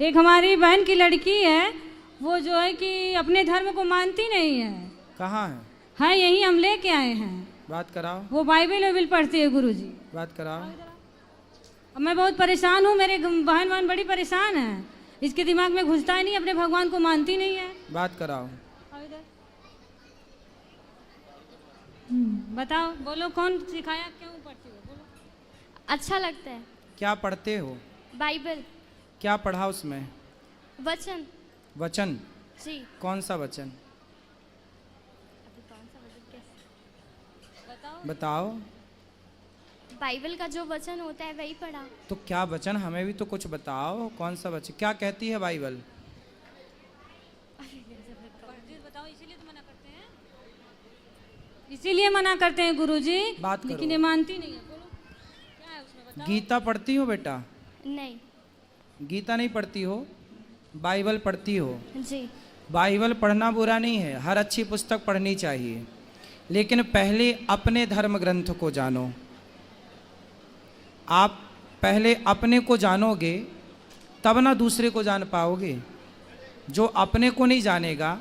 एक हमारी बहन की लड़की है, वो जो है कि अपने धर्म को मानती नहीं है। कहाँ है? हाँ, यही हम लेके आए हैं। बात कराओ। वो बाइबल वाइबल पढ़ती है गुरुजी। बात कराओ। अब मैं बहुत परेशान हूँ, मेरे बहन बड़ी परेशान है, इसके दिमाग में घुसता ही नहीं, अपने भगवान को मानती नहीं है। बात कराओ। बताओ, बोलो कौन सिखाया, क्यों पढ़ती हो, बोलो। अच्छा लगता है। क्या पढ़ते हो? बाइबल। क्या पढ़ा उसमें? वचन। वचन? जी। कौन सा वचन? अभी कौन सा वचन कैसे बताओ। बाइबल का जो वचन होता है वही पढ़ा। तो क्या वचन, हमें भी तो कुछ बताओ, कौन सा वचन, क्या कहती है बाइबल? बताओ, इसीलिए तो मना करते हैं, इसीलिए मना करते हैं गुरुजी। बात करो। लेकिन ये मानती नहीं है। बोलो क्या है उसमें, बताओ। गीता पढ़ती हो बेटा? नहीं। गीता नहीं पढ़ती हो, बाइबल पढ़ती हो? जी। बाइबल पढ़ना बुरा नहीं है, हर अच्छी पुस्तक पढ़नी चाहिए, लेकिन पहले अपने धर्म ग्रंथ को जानो। आप पहले अपने को जानोगे तब ना दूसरे को जान पाओगे। जो अपने को नहीं जानेगा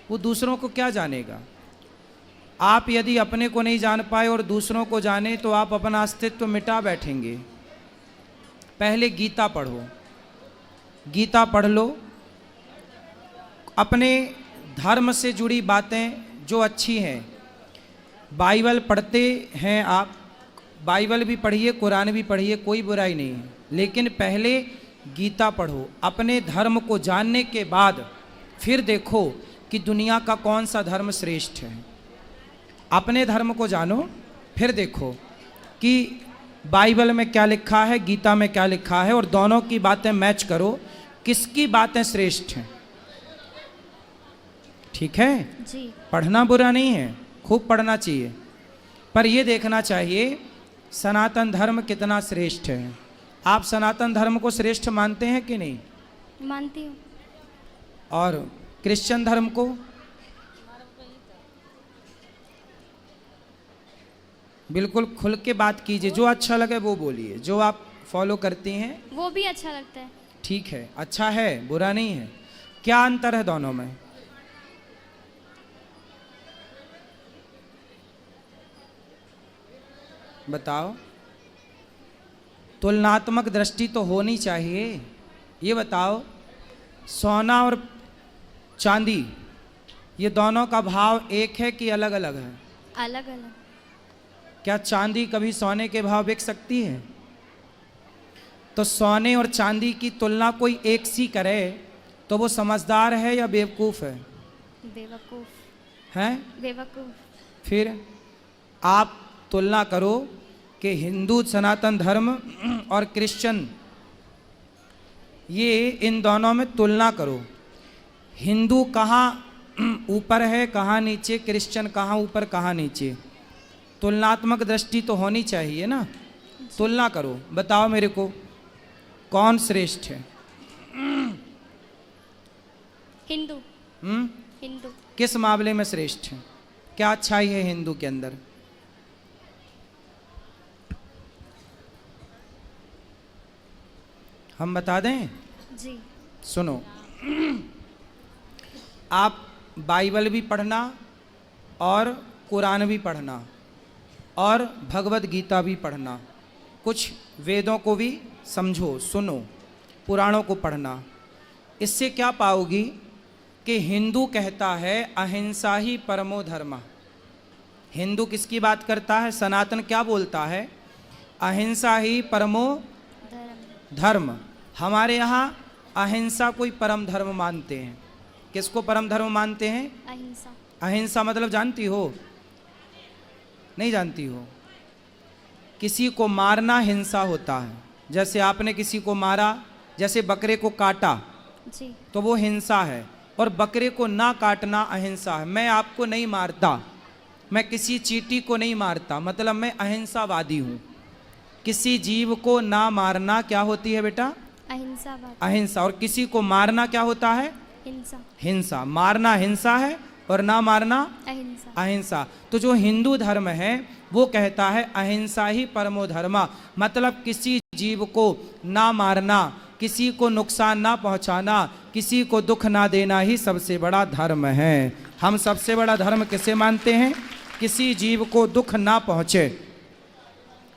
वो दूसरों को क्या जानेगा। आप यदि अपने को नहीं जान पाए और दूसरों को जाने तो आप अपना अस्तित्व मिटा बैठेंगे। पहले गीता पढ़ो, गीता पढ़ लो, अपने धर्म से जुड़ी बातें जो अच्छी हैं। बाइबल पढ़ते हैं आप, बाइबल भी पढ़िए, कुरान भी पढ़िए, कोई बुराई नहीं है, लेकिन पहले गीता पढ़ो। अपने धर्म को जानने के बाद फिर देखो कि दुनिया का कौन सा धर्म श्रेष्ठ है। अपने धर्म को जानो, फिर देखो कि बाइबल में क्या लिखा है, गीता में क्या लिखा है, और दोनों की बातें मैच करो, किसकी बातें श्रेष्ठ हैं। ठीक है जी। पढ़ना बुरा नहीं है, खूब पढ़ना चाहिए, पर यह देखना चाहिए सनातन धर्म कितना श्रेष्ठ है। आप सनातन धर्म को श्रेष्ठ मानते हैं कि नहीं? मानती हूँ। और क्रिश्चियन धर्म को? बिल्कुल खुल के बात कीजिए, जो अच्छा लगे वो बोलिए, जो आप फॉलो करती हैं। वो भी अच्छा लगता है। ठीक है, अच्छा है, बुरा नहीं है। क्या अंतर है दोनों में? बताओ। तुलनात्मक दृष्टि तो होनी चाहिए। ये बताओ, सोना और चांदी, ये दोनों का भाव एक है कि अलग अलग है? अलग अलग। क्या चांदी कभी सोने के भाव बिक सकती है? तो सोने और चांदी की तुलना कोई एक सी करे तो वो समझदार है या बेवकूफ़ है? बेवकूफ हैं? बेवकूफ। फिर आप तुलना करो कि हिंदू सनातन धर्म और क्रिश्चियन, ये इन दोनों में तुलना करो। हिंदू कहाँ ऊपर है, कहाँ नीचे, क्रिश्चियन कहाँ ऊपर कहाँ नीचे। तुलनात्मक दृष्टि तो होनी चाहिए ना। तुलना करो, बताओ मेरे को कौन श्रेष्ठ है। हिंदू। हिंदू। किस मामले में श्रेष्ठ है? क्या अच्छाई है हिंदू के अंदर? हम बता दें? जी। सुनो, आप बाइबल भी पढ़ना और कुरान भी पढ़ना और भगवत गीता भी पढ़ना, कुछ वेदों को भी समझो, सुनो, पुराणों को पढ़ना। इससे क्या पाओगी कि हिंदू कहता है अहिंसा ही परमो धर्म। हिंदू किसकी बात करता है? सनातन क्या बोलता है? अहिंसा ही परमो धर्म। हमारे यहाँ अहिंसा कोई परम धर्म मानते हैं। किसको परम धर्म मानते हैं? अहिंसा। अहिंसा मतलब जानती हो? नहीं जानती हो? किसी को मारना हिंसा होता है। जैसे आपने किसी को मारा, जैसे बकरे को काटा, जी। तो वो हिंसा है, और बकरे को ना काटना अहिंसा है। मैं आपको नहीं मारता, मैं किसी चींटी को नहीं मारता, मतलब मैं अहिंसावादी हूँ। किसी जीव को ना मारना क्या होती है बेटा? अहिंसा। अहिंसा। और किसी को मारना क्या होता है? हिंसा। हिंसा। मारना हिंसा है और ना मारना अहिंसा। अहिंसा। तो जो हिंदू धर्म है वो कहता है अहिंसा ही परमो धर्म, मतलब किसी जीव को ना मारना, किसी को नुकसान ना पहुंचाना, किसी को दुख ना देना ही सबसे बड़ा धर्म है। हम सबसे बड़ा धर्म किसे मानते हैं? किसी जीव को दुख ना पहुंचे।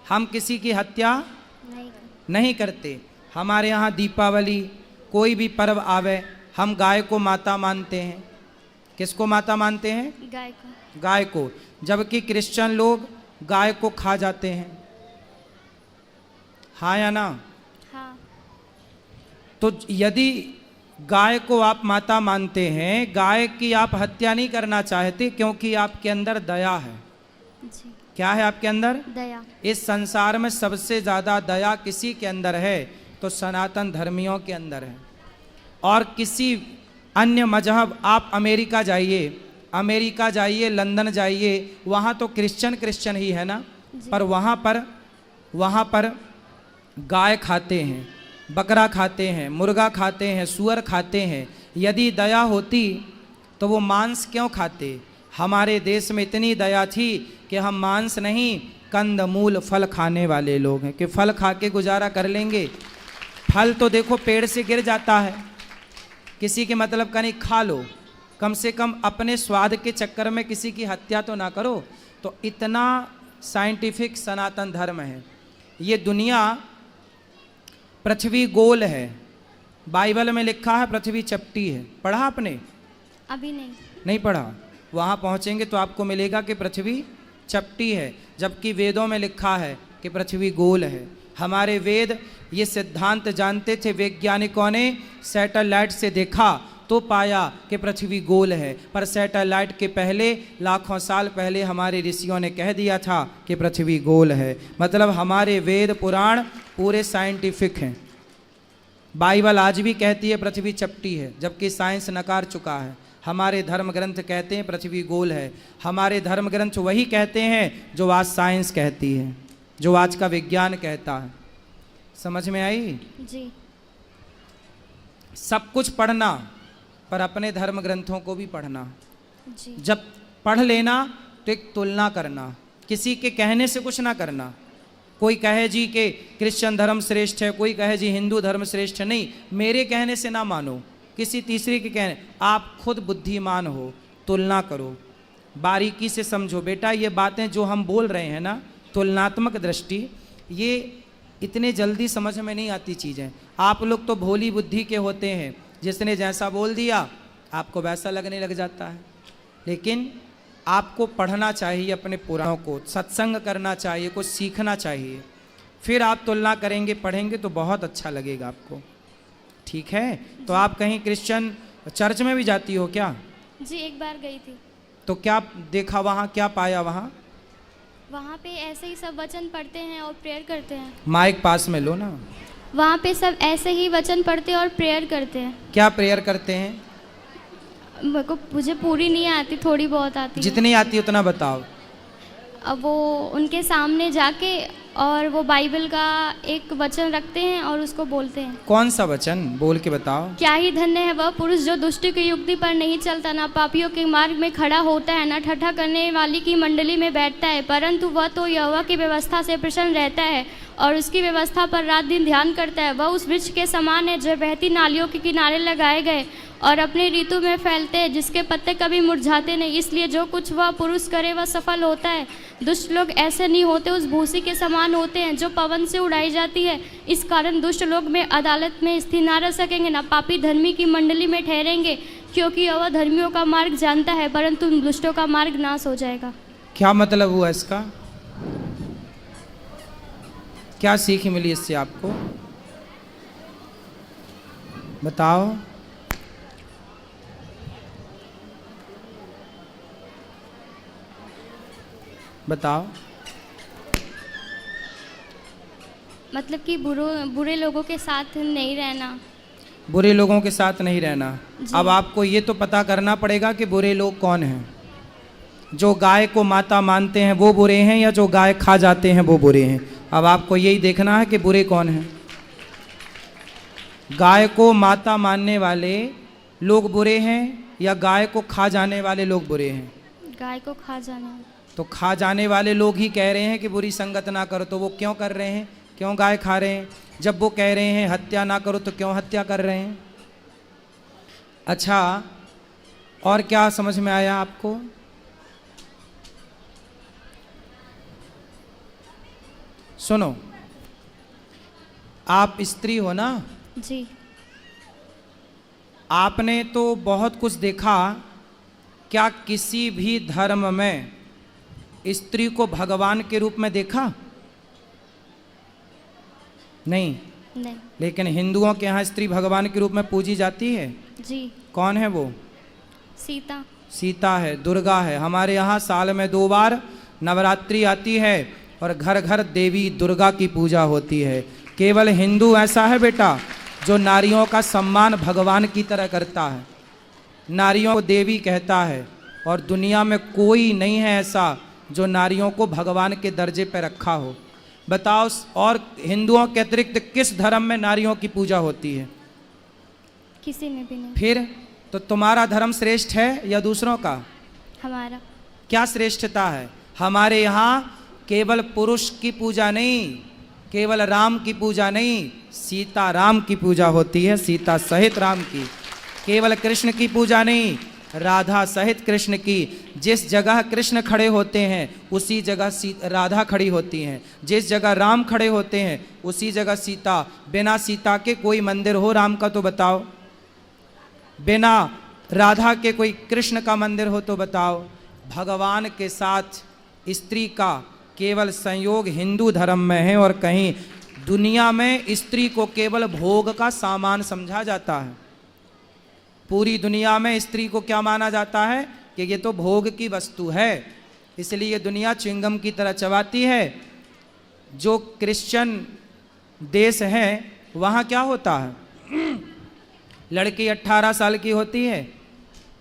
हम किसी की हत्या नहीं करते। हमारे यहाँ दीपावली, कोई भी पर्व आवे, हम गाय को माता मानते हैं। किसको माता मानते हैं? गाय को। गाय को। जबकि क्रिश्चियन लोग गाय को खा जाते हैं। हाँ या ना? हाँ। तो यदि गाय को आप माता मानते हैं, गाय की आप हत्या नहीं करना चाहते, क्योंकि आपके अंदर दया है। जी। क्या है आपके अंदर? दया। इस संसार में सबसे ज़्यादा दया किसी के अंदर है? तो सनातन धर्मियों के अंदर है। और किसी अन्य मजहब, आप अमेरिका जाइए, लंदन जाइए, वहाँ तो क्रिश्चियन ही है ना, पर वहाँ पर गाय खाते हैं, बकरा खाते हैं, मुर्गा खाते हैं, सुअर खाते हैं। यदि दया होती तो वो मांस क्यों खाते? हमारे देश में इतनी दया थी कि हम मांस नहीं, कंद मूल फल खाने वाले लोग हैं, कि फल खा के गुजारा कर लेंगे। फल तो देखो पेड़ से गिर जाता है, किसी के मतलब का नहीं, खा लो, कम से कम अपने स्वाद के चक्कर में किसी की हत्या तो ना करो। तो इतना साइंटिफिक सनातन धर्म है। ये दुनिया, पृथ्वी गोल है, बाइबल में लिखा है पृथ्वी चपटी है। पढ़ा आपने? अभी नहीं पढ़ा। वहाँ पहुँचेंगे तो आपको मिलेगा कि पृथ्वी चपटी है, जबकि वेदों में लिखा है कि पृथ्वी गोल है। हमारे वेद ये सिद्धांत जानते थे। वैज्ञानिकों ने सैटेलाइट से देखा तो पाया कि पृथ्वी गोल है, पर सैटेलाइट के पहले, लाखों साल पहले हमारे ऋषियों ने कह दिया था कि पृथ्वी गोल है। मतलब हमारे वेद पुराण पूरे साइंटिफिक हैं। बाइबल आज भी कहती है पृथ्वी चपटी है, जबकि साइंस नकार चुका है। हमारे धर्म ग्रंथ कहते हैं पृथ्वी गोल है। हमारे धर्म ग्रंथ वही कहते हैं जो आज साइंस कहती है, जो आज का विज्ञान कहता है। समझ में आई? जी। सब कुछ पढ़ना, पर अपने धर्म ग्रंथों को भी पढ़ना। जी। जब पढ़ लेना तो एक तुलना करना, किसी के कहने से कुछ ना करना। कोई कहे जी कि क्रिश्चियन धर्म श्रेष्ठ है, कोई कहे जी हिंदू धर्म श्रेष्ठ है, नहीं, मेरे कहने से ना मानो, किसी तीसरे के कहने। आप खुद बुद्धिमान हो, तुलना करो, बारीकी से समझो। बेटा ये बातें जो हम बोल रहे हैं ना, तुलनात्मक दृष्टि, ये इतने जल्दी समझ में नहीं आती चीज़ें। आप लोग तो भोली बुद्धि के होते हैं, जिसने जैसा बोल दिया आपको वैसा लगने लग जाता है। लेकिन आपको पढ़ना चाहिए अपने पुराणों को, सत्संग करना चाहिए, कुछ सीखना चाहिए, फिर आप तुलना करेंगे, पढ़ेंगे तो बहुत अच्छा लगेगा आपको। ठीक है? तो आप कहीं क्रिश्चियन चर्च में भी जाती हो क्या? जी, एक बार गई थी। तो क्या देखा वहाँ, क्या पाया वहाँ? वहाँ पे ऐसे ही सब वचन पढ़ते हैं और प्रेयर करते हैं। माइक पास में लो ना। वहाँ पे सब ऐसे ही वचन पढ़ते हैं और प्रेयर करते हैं। क्या प्रेयर करते हैं? मुझे पूरी नहीं आती, थोड़ी बहुत आती है। जितनी आती उतना बताओ। अब वो उनके सामने जाके और वो बाइबल का एक वचन रखते हैं और उसको बोलते हैं। कौन सा वचन? बोल के बताओ। क्या ही धन्य है वह पुरुष जो दुष्ट की युक्ति पर नहीं चलता, ना पापियों के मार्ग में खड़ा होता है, ना ठट्ठा करने वाली की मंडली में बैठता है, परंतु वह तो यहोवा की व्यवस्था से प्रसन्न रहता है और उसकी व्यवस्था पर रात दिन ध्यान करता है। वह उस वृक्ष के समान है जो बहती नालियों के किनारे लगाए गए और अपने ऋतु में फैलते हैं, जिसके पत्ते कभी मुरझाते नहीं। इसलिए जो कुछ वह पुरुष करे वह सफल होता है। दुष्ट लोग ऐसे नहीं होते, उस भूसी के समान होते हैं जो पवन से उड़ाई जाती है। इस कारण दुष्ट लोग में अदालत में स्थिर न रह सकेंगे, ना पापी धर्मी की मंडली में ठहरेंगे, क्योंकि वह धर्मियों का मार्ग जानता है, परंतु दुष्टों का मार्ग नाश हो जाएगा। क्या मतलब हुआ इसका? क्या सीख मिली इससे आपको? बताओ। बताओ। मतलब कि बुरे लोगों के साथ नहीं रहना। बुरे लोगों के साथ नहीं रहना। जी। अब आपको ये तो पता करना पड़ेगा कि बुरे लोग कौन हैं। जो गाय को माता मानते हैं वो बुरे हैं, या जो गाय खा जाते हैं वो बुरे हैं। अब आपको यही देखना है कि बुरे कौन हैं। गाय को माता मानने वाले लोग बुरे हैं या गाय को खा जाने वाले लोग बुरे हैं? गाय को खा जाना। तो खा जाने वाले लोग ही कह रहे हैं कि बुरी संगत ना करो, तो वो क्यों कर रहे हैं? क्यों गाय खा रहे हैं? जब वो कह रहे हैं हत्या ना करो तो क्यों हत्या कर रहे हैं? अच्छा, और क्या समझ में आया आपको? सुनो, आप स्त्री हो ना? जी। आपने तो बहुत कुछ देखा। क्या किसी भी धर्म में स्त्री को भगवान के रूप में देखा? नहीं। नहीं। लेकिन हिंदुओं के यहाँ स्त्री भगवान के रूप में पूजी जाती है। जी। कौन है वो? सीता। सीता है, दुर्गा है। हमारे यहाँ साल में 2 बार नवरात्रि आती है और घर घर देवी दुर्गा की पूजा होती है। केवल हिंदू ऐसा है बेटा जो नारियों का सम्मान भगवान की तरह करता है, नारियों को देवी कहता है, और दुनिया में कोई नहीं है ऐसा जो नारियों को भगवान के दर्जे पर रखा हो। बताओ, और हिंदुओं के अतिरिक्त किस धर्म में नारियों की पूजा होती है? किसी में भी नहीं। फिर तो तुम्हारा धर्म श्रेष्ठ है या दूसरों का? हमारा। क्या श्रेष्ठता है? हमारे यहाँ केवल पुरुष की पूजा नहीं, केवल राम की पूजा नहीं, सीता राम की पूजा होती है, सीता सहित राम की। केवल कृष्ण की पूजा नहीं, राधा सहित कृष्ण की। जिस जगह कृष्ण खड़े होते हैं उसी जगह राधा खड़ी होती हैं, जिस जगह राम खड़े होते हैं उसी जगह सीता। बिना सीता के कोई मंदिर हो राम का तो बताओ? बिना राधा के कोई कृष्ण का मंदिर हो तो बताओ? भगवान के साथ स्त्री का केवल संयोग हिंदू धर्म में है, और कहीं दुनिया में स्त्री को केवल भोग का सामान समझा जाता है। पूरी दुनिया में स्त्री को क्या माना जाता है? कि ये तो भोग की वस्तु है, इसलिए दुनिया च्युइंगम की तरह चबाती है। जो क्रिश्चियन देश हैं वहाँ क्या होता है? लड़की 18 साल की होती है,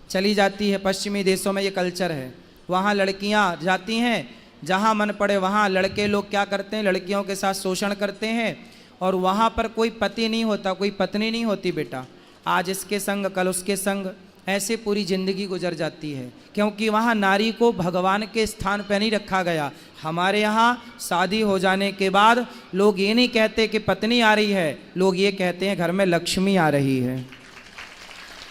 चली जाती है। पश्चिमी देशों में ये कल्चर है। वहाँ लड़कियाँ जाती हैं, जहाँ मन पड़े वहाँ लड़के लोग क्या करते हैं? लड़कियों के साथ शोषण करते हैं, और वहाँ पर कोई पति नहीं होता, कोई पत्नी नहीं होती बेटा। आज इसके संग कल उसके संग, ऐसे पूरी जिंदगी गुजर जाती है, क्योंकि वहाँ नारी को भगवान के स्थान पर नहीं रखा गया। हमारे यहाँ शादी हो जाने के बाद लोग ये नहीं कहते कि पत्नी आ रही है, लोग ये कहते हैं घर में लक्ष्मी आ रही है।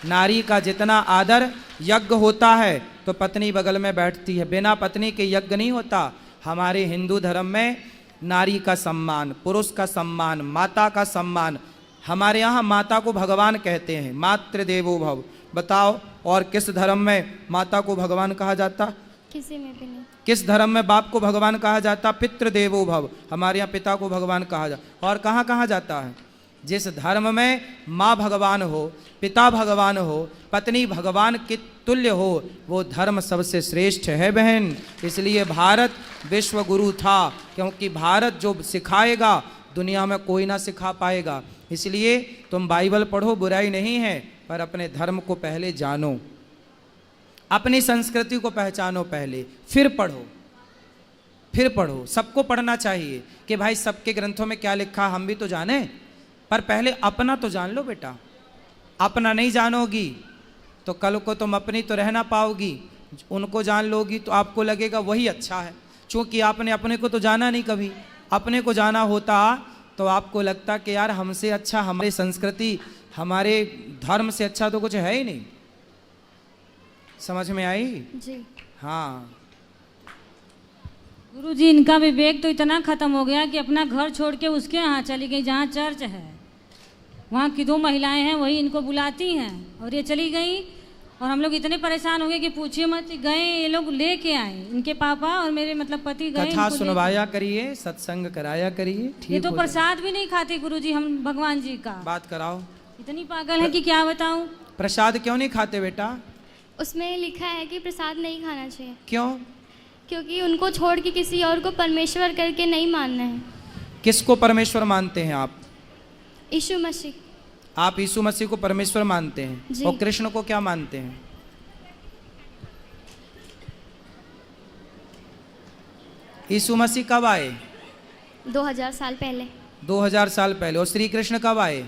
नारी का जितना आदर यज्ञ होता है तो पत्नी बगल में बैठती है, बिना पत्नी के यज्ञ नहीं होता। हमारे हिंदू धर्म में नारी का सम्मान, पुरुष का सम्मान, माता का सम्मान। हमारे यहाँ माता को भगवान कहते हैं, मातृदेवो भव। बताओ, और किस धर्म में माता को भगवान कहा जाता? किसी में भी नहीं। किस धर्म में बाप को भगवान कहा जाता? पितृदेवो भव। हमारे यहाँ पिता को भगवान कहा जाता। और कहाँ कहा जाता है? जिस धर्म में माँ भगवान हो, पिता भगवान हो, पत्नी भगवान के तुल्य हो, वो धर्म सबसे श्रेष्ठ है बहन। इसलिए भारत विश्व गुरु था, क्योंकि भारत जो सिखाएगा दुनिया में कोई ना सिखा पाएगा। इसलिए तुम बाइबल पढ़ो, बुराई नहीं है, पर अपने धर्म को पहले जानो, अपनी संस्कृति को पहचानो पहले, फिर पढ़ो, फिर पढ़ो। सबको पढ़ना चाहिए कि भाई सबके ग्रंथों में क्या लिखा हम भी तो जाने, पर पहले अपना तो जान लो बेटा। अपना नहीं जानोगी तो कल को तुम अपनी तो रह ना पाओगी, उनको जान लोगी तो आपको लगेगा वही अच्छा है। चूँकि आपने अपने को तो जाना नहीं कभी, अपने को जाना होता तो आपको लगता कि यार हमसे अच्छा, हमारी संस्कृति, हमारे धर्म से अच्छा तो कुछ है ही नहीं। समझ में आई? जी। हाँ। गुरुजी, इनका विवेक तो इतना खत्म हो गया कि अपना घर छोड़ के उसके यहाँ चली गई जहाँ चर्च है। वहाँ की 2 महिलाएं हैं, वही इनको बुलाती हैं, और ये चली गई। और हम लोग इतने परेशान हो गए कि पूछिए मत। गए ये लोग लेके आए, इनके पापा और मेरे मतलब पति गए। कथा सुनवाया करिए, सत्संग कराया करिए, ठीक। ये तो प्रसाद भी नहीं खाते गुरुजी हम भगवान जी का। बात कराओ। इतनी पागल है कि क्या बताऊं। प्रसाद क्यों नहीं खाते बेटा? उसमें लिखा है कि प्रसाद नहीं खाना चाहिए। क्यों? क्योंकि उनको छोड़ के किसी और को परमेश्वर करके नहीं मानना है। किसको परमेश्वर मानते हैं आप? यीशु मसीह। आप यीशु मसीह को परमेश्वर मानते हैं, जी। और कृष्ण को क्या मानते हैं? यीशु मसीह कब आए? 2000 साल पहले। 2000 साल पहले। और श्री कृष्ण कब आए?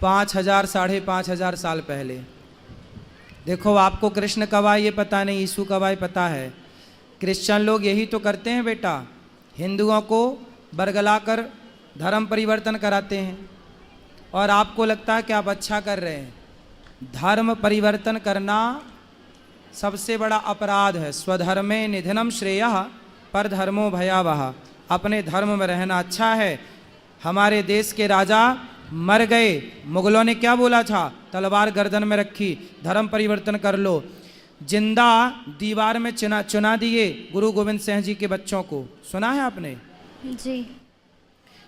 5000 साढ़े 5000 साल पहले। देखो, आपको कृष्ण कब आए ये पता नहीं, यीशु कब आए पता है। क्रिश्चियन लोग यही तो करते हैं बेटा, हिंदुओं को बरगलाकर धर्म परिवर्तन कराते हैं और आपको लगता है कि आप अच्छा कर रहे हैं। धर्म परिवर्तन करना सबसे बड़ा अपराध है। स्वधर्मे निधनम श्रेयः पर धर्मो भयावह। अपने धर्म में रहना अच्छा है। हमारे देश के राजा मर गए, मुगलों ने क्या बोला था? तलवार गर्दन में रखी, धर्म परिवर्तन कर लो। जिंदा दीवार में चुना दिए गुरु गोविंद सिंह जी के बच्चों को, सुना है आपने? जी।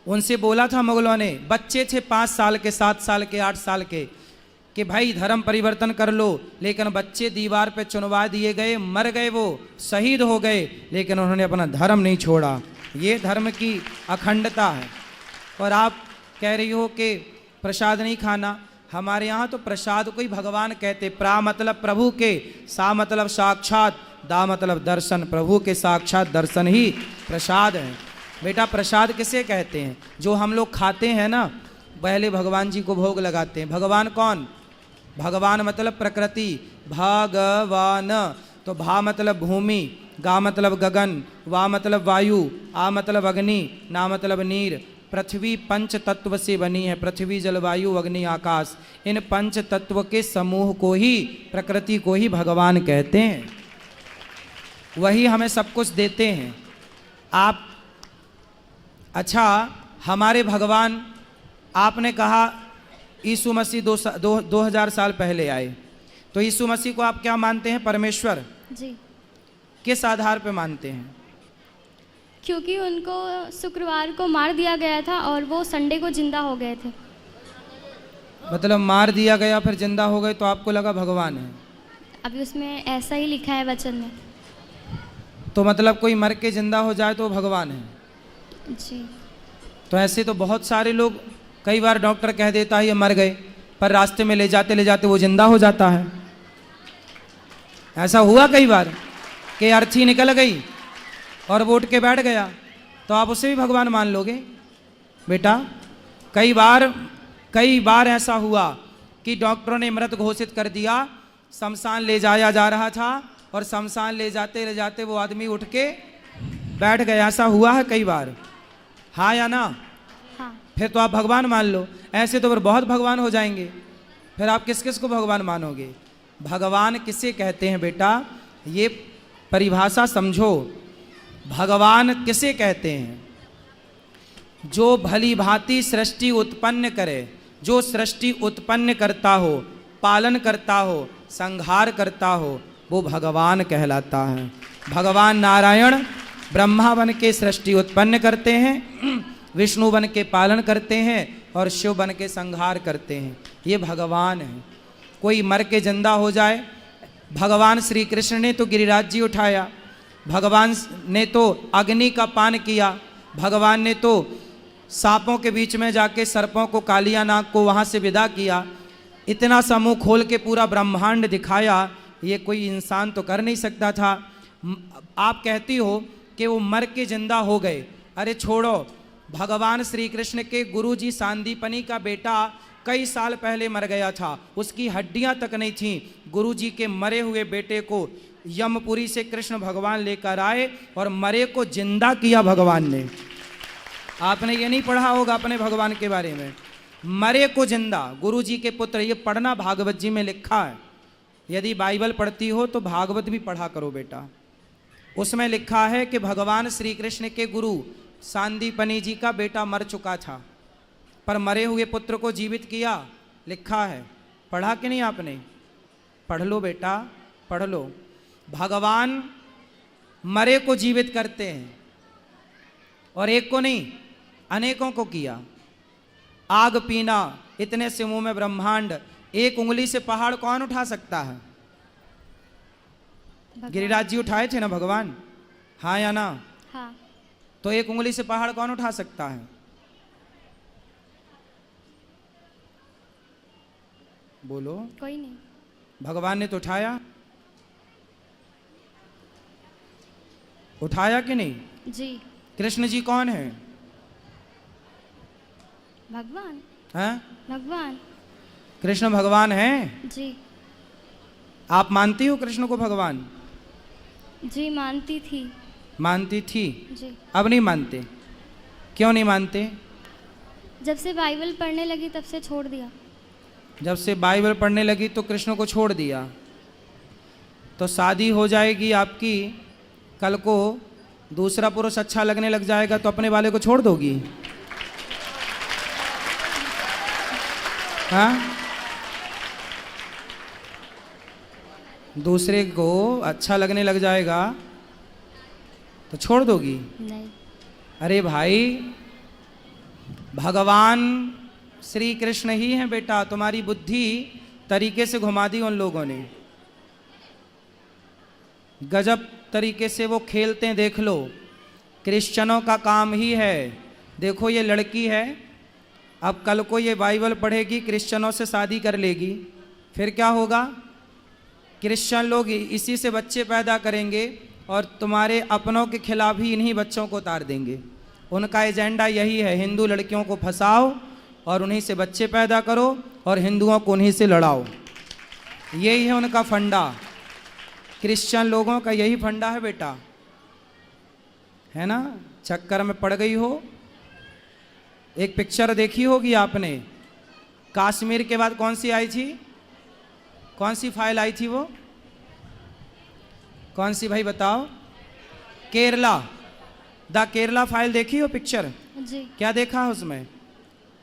उनसे बोला था मुगलों ने, बच्चे थे 5 साल के, 7 साल के, 8 साल के, कि भाई धर्म परिवर्तन कर लो। लेकिन बच्चे दीवार पे चुनवा दिए गए, मर गए, वो शहीद हो गए, लेकिन उन्होंने अपना धर्म नहीं छोड़ा। ये धर्म की अखंडता है। और आप कह रही हो कि प्रसाद नहीं खाना। हमारे यहाँ तो प्रसाद को ही भगवान कहते। प्रा मतलब प्रभु के, सा मतलब साक्षात, दा मतलब दर्शन। प्रभु के साक्षात दर्शन ही प्रसाद है। बेटा प्रसाद किसे कहते हैं? जो हम लोग खाते हैं ना, पहले भगवान जी को भोग लगाते हैं। भगवान कौन? भगवान मतलब प्रकृति, भगवान। तो भा मतलब भूमि, गा मतलब गगन, वा मतलब वायु, आ मतलब अग्नि, ना मतलब नीर। पृथ्वी 5 तत्व से बनी है। पृथ्वी, जल, वायु, अग्नि, आकाश। इन 5 तत्व के समूह को ही, प्रकृति को ही भगवान कहते हैं। वही हमें सब कुछ देते हैं। आप अच्छा, हमारे भगवान, आपने कहा यीशु मसीह 2000 साल पहले आए, तो यीशु मसीह को आप क्या मानते हैं? परमेश्वर। जी। किस आधार पे मानते हैं? क्योंकि उनको शुक्रवार को मार दिया गया था और वो संडे को जिंदा हो गए थे। मतलब मार दिया गया फिर जिंदा हो गए, तो आपको लगा भगवान है? अभी उसमें ऐसा ही लिखा है वचन में। तो मतलब कोई मर के जिंदा हो जाए तो भगवान है? जी। तो ऐसे तो बहुत सारे लोग, कई बार डॉक्टर कह देता है ये मर गए, पर रास्ते में ले जाते वो जिंदा हो जाता है। ऐसा हुआ कई बार कि अर्थी निकल गई और वो उठ के बैठ गया, तो आप उसे भी भगवान मान लोगे? बेटा कई बार ऐसा हुआ कि डॉक्टरों ने मृत घोषित कर दिया, शमशान ले जाया जा रहा था और शमशान ले जाते वो आदमी उठ के बैठ गया। ऐसा हुआ है कई बार, हाँ या ना? हाँ। फिर तो आप भगवान मान लो। ऐसे तो फिर बहुत भगवान हो जाएंगे। फिर आप किस किस को भगवान मानोगे? भगवान किसे कहते हैं बेटा? ये परिभाषा समझो। भगवान किसे कहते हैं? जो भली भांति सृष्टि उत्पन्न करे, जो सृष्टि उत्पन्न करता हो, पालन करता हो, संहार करता हो, वो भगवान कहलाता है। भगवान नारायण ब्रह्मा बन के सृष्टि उत्पन्न करते हैं, विष्णु बन के पालन करते हैं और शिव बन के संहार करते हैं। ये भगवान है। कोई मर के जिंदा हो जाए, भगवान श्री कृष्ण ने तो गिरिराज जी उठाया, भगवान ने तो अग्नि का पान किया, भगवान ने तो सांपों के बीच में जाके सर्पों को, कालिया नाग को वहाँ से विदा किया। इतना समूह खोल के पूरा ब्रह्मांड दिखाया। ये कोई इंसान तो कर नहीं सकता था। आप कहती हो कि वो मर के जिंदा हो गए। अरे छोड़ो, भगवान श्री कृष्ण के गुरु जी सांदीपनी का बेटा कई साल पहले मर गया था, उसकी हड्डियां तक नहीं थी। गुरु जी के मरे हुए बेटे को यमपुरी से कृष्ण भगवान लेकर आए और मरे को जिंदा किया भगवान ने। आपने ये नहीं पढ़ा होगा अपने भगवान के बारे में, मरे को जिंदा, गुरु जी के पुत्र। ये पढ़ना, भागवत जी में लिखा है। यदि बाइबल पढ़ती हो तो भागवत भी पढ़ा करो बेटा। उसमें लिखा है कि भगवान श्री कृष्ण के गुरु सांदीपनी जी का बेटा मर चुका था, पर मरे हुए पुत्र को जीवित किया। लिखा है, पढ़ा कि नहीं आपने? पढ़ लो बेटा, पढ़ लो। भगवान मरे को जीवित करते हैं, और एक को नहीं, अनेकों को किया। आग पीना, इतने से मुंह में ब्रह्मांड। एक उंगली से पहाड़ कौन उठा सकता है? गिरिराज जी उठाए थे ना भगवान, हाँ या ना? हाँ। तो एक उंगली से पहाड़ कौन उठा सकता है? बोलो। कोई नहीं। भगवान ने तो उठाया, उठाया कि नहीं? जी। कृष्ण जी कौन है? भगवान। हैं? भगवान। कृष्ण भगवान हैं? जी। आप मानती हो कृष्ण को भगवान? जी मानती थी। मानती थी, जी। अब नहीं मानते? क्यों नहीं मानते? जब से बाइबल पढ़ने लगी तब से छोड़ दिया। जब से बाइबल पढ़ने लगी तो कृष्ण को छोड़ दिया। तो शादी हो जाएगी आपकी, कल को दूसरा पुरुष अच्छा लगने लग जाएगा तो अपने वाले को छोड़ दोगी? हाँ, दूसरे को अच्छा लगने लग जाएगा तो छोड़ दोगी? नहीं। अरे भाई, भगवान श्री कृष्ण ही हैं बेटा, तुम्हारी बुद्धि तरीके से घुमा दी उन लोगों ने। गजब तरीके से वो खेलते हैं, देख लो। क्रिश्चियनों का काम ही है, देखो ये लड़की है, अब कल को ये बाइबल पढ़ेगी, क्रिश्चियनों से शादी कर लेगी, फिर क्या होगा? क्रिश्चियन लोग इसी से बच्चे पैदा करेंगे और तुम्हारे अपनों के खिलाफ ही इन्हीं बच्चों को उतार देंगे। उनका एजेंडा यही है, हिंदू लड़कियों को फंसाओ और उन्हीं से बच्चे पैदा करो और हिंदुओं को उन्हीं से लड़ाओ। यही है उनका फंडा। क्रिश्चियन लोगों का यही फंडा है बेटा, है ना? चक्कर में पड़ गई हो। एक पिक्चर देखी होगी आपने, कश्मीर के बाद कौन सी आई थी? कौन सी फाइल आई थी वो? कौन सी भाई बताओ? केरला, द केरला फाइल देखी हो पिक्चर? जी। क्या देखा उसमें?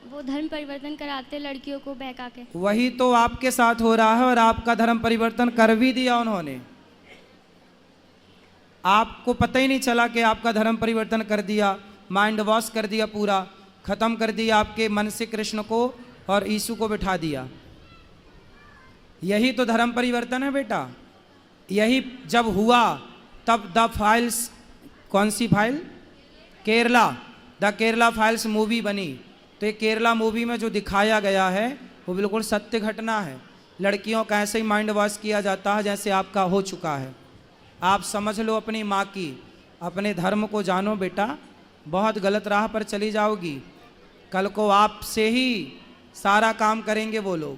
वो धर्म परिवर्तन कराते लड़कियों को बहका के। वही तो आपके साथ हो रहा है और आपका धर्म परिवर्तन कर भी दिया उन्होंने। आपको पता ही नहीं चला कि आपका धर्म परिवर्तन कर दिया, माइंड वॉश कर दिया, पूरा खत्म कर दिया आपके मन से कृष्ण को और यीशु को बिठा दिया। यही तो धर्म परिवर्तन है बेटा। यही जब हुआ तब द फाइल्स, कौन सी file? Kerala, the Kerala files movie बनी। तो ये केरला मूवी में जो दिखाया गया है वो बिल्कुल सत्य घटना है। लड़कियों का ऐसे ही माइंड वॉश किया जाता है जैसे आपका हो चुका है। आप समझ लो अपनी माँ की, अपने धर्म को जानो बेटा, बहुत गलत राह पर चली जाओगी। कल को आपसे ही सारा काम करेंगे वो लोग।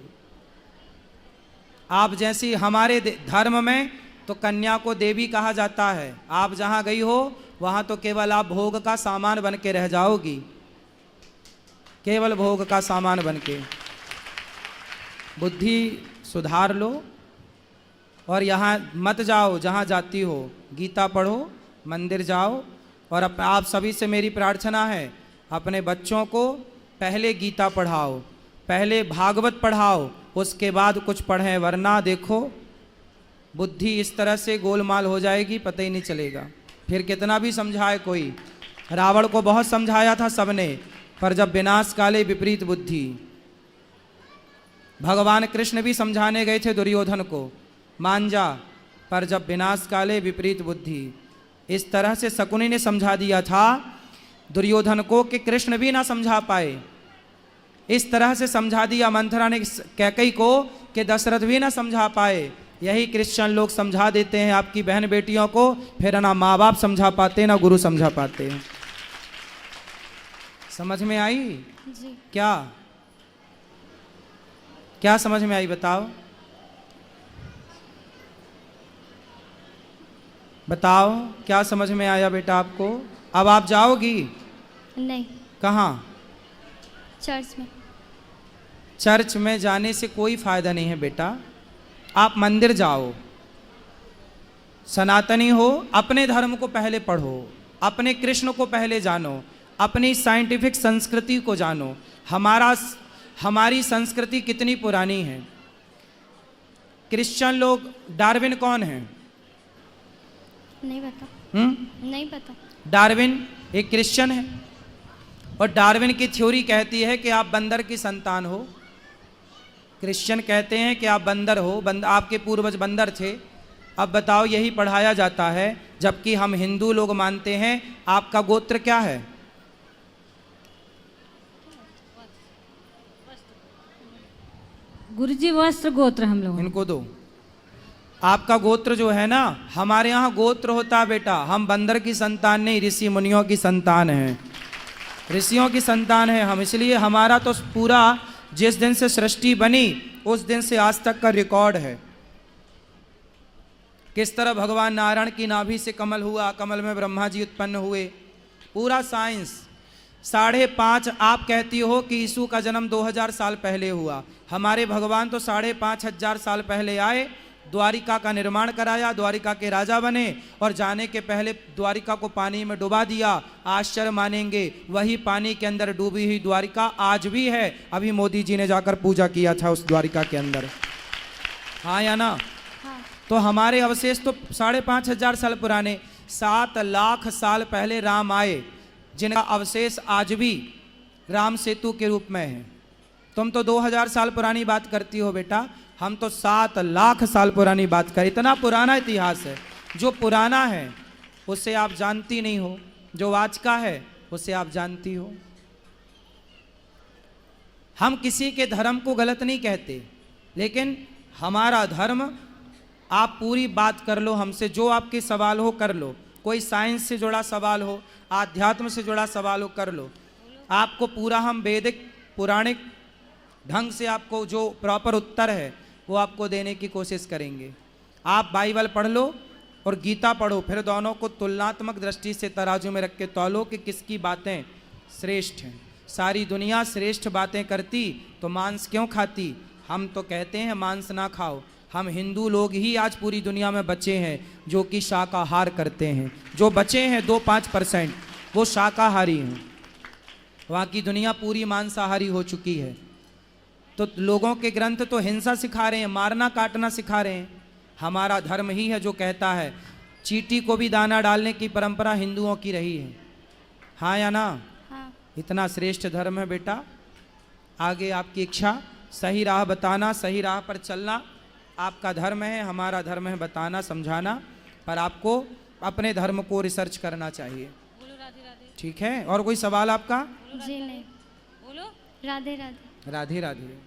आप जैसी हमारे धर्म में तो कन्या को देवी कहा जाता है। आप जहाँ गई हो वहाँ तो केवल आप भोग का सामान बन के रह जाओगी, केवल भोग का सामान बन के। बुद्धि सुधार लो और यहाँ मत जाओ जहाँ जाती हो। गीता पढ़ो, मंदिर जाओ। और आप सभी से मेरी प्रार्थना है, अपने बच्चों को पहले गीता पढ़ाओ, पहले भागवत पढ़ाओ, उसके बाद कुछ पढ़ें, वरना देखो बुद्धि इस तरह से गोलमाल हो जाएगी, पता ही नहीं चलेगा। फिर कितना भी समझाए कोई। रावण को बहुत समझाया था सबने, पर जब विनाश काले विपरीत बुद्धि। भगवान कृष्ण भी समझाने गए थे दुर्योधन को, मान जा, पर जब विनाश काले विपरीत बुद्धि। इस तरह से शकुनी ने समझा दिया था दुर्योधन को कि कृष्ण भी ना समझा पाए। इस तरह से समझा दिया मंथरा ने कैकई को कि दशरथ भी ना समझा पाए। यही क्रिश्चियन लोग समझा देते हैं आपकी बहन बेटियों को, फिर ना माँ बाप समझा पाते ना गुरु समझा पाते हैं। समझ में आई? जी। क्या क्या समझ में आई बताओ? बताओ क्या समझ में आया बेटा आपको? अब आप जाओगी? नहीं। कहाँ? चर्च में। चर्च में जाने से कोई फायदा नहीं है बेटा। आप मंदिर जाओ। सनातनी हो, अपने धर्म को पहले पढ़ो, अपने कृष्ण को पहले जानो, अपनी साइंटिफिक संस्कृति को जानो। हमारी संस्कृति कितनी पुरानी है। क्रिश्चियन लोग, डार्विन कौन है? नहीं पता। नहीं पता। डार्विन एक क्रिश्चियन है और डार्विन की थ्योरी कहती है कि आप बंदर की संतान हो। क्रिश्चियन कहते हैं कि आप बंदर हो, आपके पूर्वज बंदर थे। अब बताओ, यही पढ़ाया जाता है, जबकि हम हिंदू लोग मानते हैं। आपका गोत्र क्या है? गुरुजी वस्त्र गोत्र हम लोग। इनको दो। आपका गोत्र जो है ना, हमारे यहाँ गोत्र होता है बेटा। हम बंदर की संतान नहीं, ऋषि मुनियों की संतान है, ऋषियों की संतान है हम। इसलिए हमारा तो पूरा, जिस दिन से सृष्टि बनी उस दिन से आज तक का रिकॉर्ड है किस तरह भगवान नारायण की नाभि से कमल हुआ, कमल में ब्रह्मा जी उत्पन्न हुए, पूरा साइंस। 5.5 आप कहती हो कि यीशु का जन्म 2000 साल पहले हुआ, हमारे भगवान तो 5,500 साल पहले आए, द्वारिका का निर्माण कराया, द्वारिका के राजा बने और जाने के पहले द्वारिका को पानी में डुबा दिया। आश्चर्य मानेंगे, वही पानी के अंदर डूबी हुई द्वारिका आज भी है। अभी मोदी जी ने जाकर पूजा किया था उस द्वारिका के अंदर, हाँ या ना? हाँ। तो हमारे अवशेष तो 5,500 साल पुराने, 7 लाख साल पहले राम आए, जिनका अवशेष आज भी राम सेतु के रूप में है। तुम तो 2000 साल पुरानी बात करती हो बेटा, हम तो 7 लाख साल पुरानी बात करें। इतना पुराना इतिहास है, जो पुराना है उसे आप जानती नहीं हो, जो आज का है उसे आप जानती हो। हम किसी के धर्म को गलत नहीं कहते, लेकिन हमारा धर्म, आप पूरी बात कर लो हमसे, जो आपके सवाल हो कर लो, कोई साइंस से जुड़ा सवाल हो, आध्यात्म से जुड़ा सवाल हो कर लो, आपको पूरा हम वैदिक पुराणिक ढंग से आपको जो प्रॉपर उत्तर है वो आपको देने की कोशिश करेंगे। आप बाइबल पढ़ लो और गीता पढ़ो, फिर दोनों को तुलनात्मक दृष्टि से तराजू में रख के तौलो कि किसकी बातें श्रेष्ठ हैं। सारी दुनिया श्रेष्ठ बातें करती तो मांस क्यों खाती? हम तो कहते हैं मांस ना खाओ। हम हिंदू लोग ही आज पूरी दुनिया में बचे हैं जो कि शाकाहार करते हैं। जो बचे हैं 2-5% वो शाकाहारी हैं, बाकी दुनिया पूरी मांसाहारी हो चुकी है। तो लोगों के ग्रंथ तो हिंसा सिखा रहे हैं, मारना काटना सिखा रहे हैं। हमारा धर्म ही है जो कहता है चींटी को भी दाना डालने की परंपरा हिंदुओं की रही है, हाँ या ना? हाँ। इतना श्रेष्ठ धर्म है बेटा। आगे आपकी इच्छा, सही राह बताना, सही राह पर चलना आपका धर्म है, हमारा धर्म है बताना समझाना, पर आपको अपने धर्म को रिसर्च करना चाहिए। बोलो राधे राधे। ठीक है, और कोई सवाल आपका? जी नहीं। बोलो राधे राधे। राधे राधे।